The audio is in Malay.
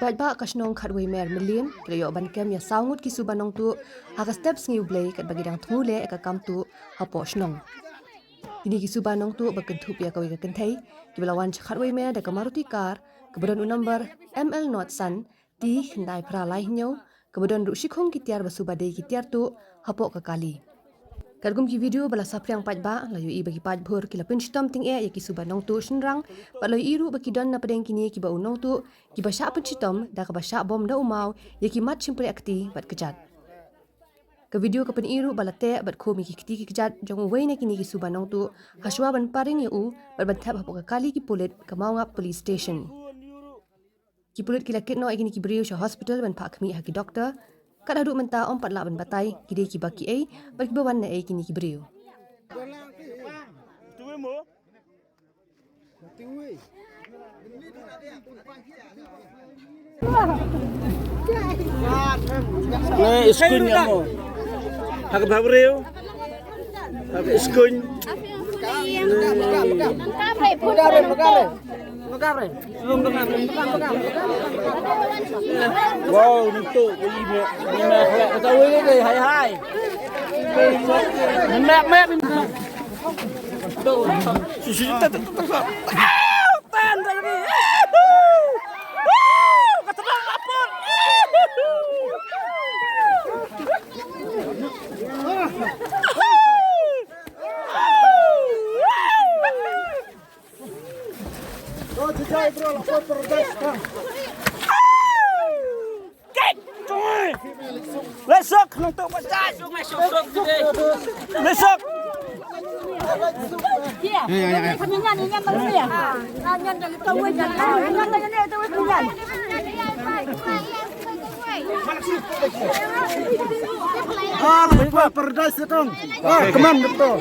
paidbah ka Shnong kawei mer Mylliem kaya ban kem ya ngut ki suba nongtuh haka step Sngi U Blei kat bagi dang thmu le ka kamtu hapoh Shnong. Kini ki suba nongtuh kynthup ya kawei ka Kynthei ki belawan kawei mer da ka Maruti Car kemudian nombor ML not san ti Kynthei pra lai nyau kemudian ru shikhung ki tiar basuba dei ki tiar tu hapoh ka kali. Kadgum ki video bala sapriang paidbah layu i bagi paidbhur kila penchitom ting ya ki suba nongtuh shenrang pat layu iru bagi don na padeng kini ki ba nongtuh ki ba sya penchitom da ka ba sya bom da umau ya ki mat chimpre akti bat kjat. Ke video ka pen iru bala te bat khomi ki kti ki kjat jong wei na kini ki suba nongtuh haswa ban paring ya u bat ban thap hapoh ka kali ki pulit ka maungap police station. Ki pulit kila kitno kini ki beriu sya hospital ban pak kami haki doktor. Kat aduk mentah om 4 ban batai kide ki baki ai bagi bawan na ai kini ki beriu. Iskun mo. Hak beriu. Hak iskun. Wow, nongtuh ini nak tahu ini hai. Mek. Susu tak. Tan tadi. Keterang lapor. Oh, jajai bro, lapor terdas. Lesok nongtuh pasal. Lesok. Ya. Kami nyanyi Malaysia. Nyanyi dari kawei dan nyanyi itu bukan. Lapor terdas itu. Keman betul.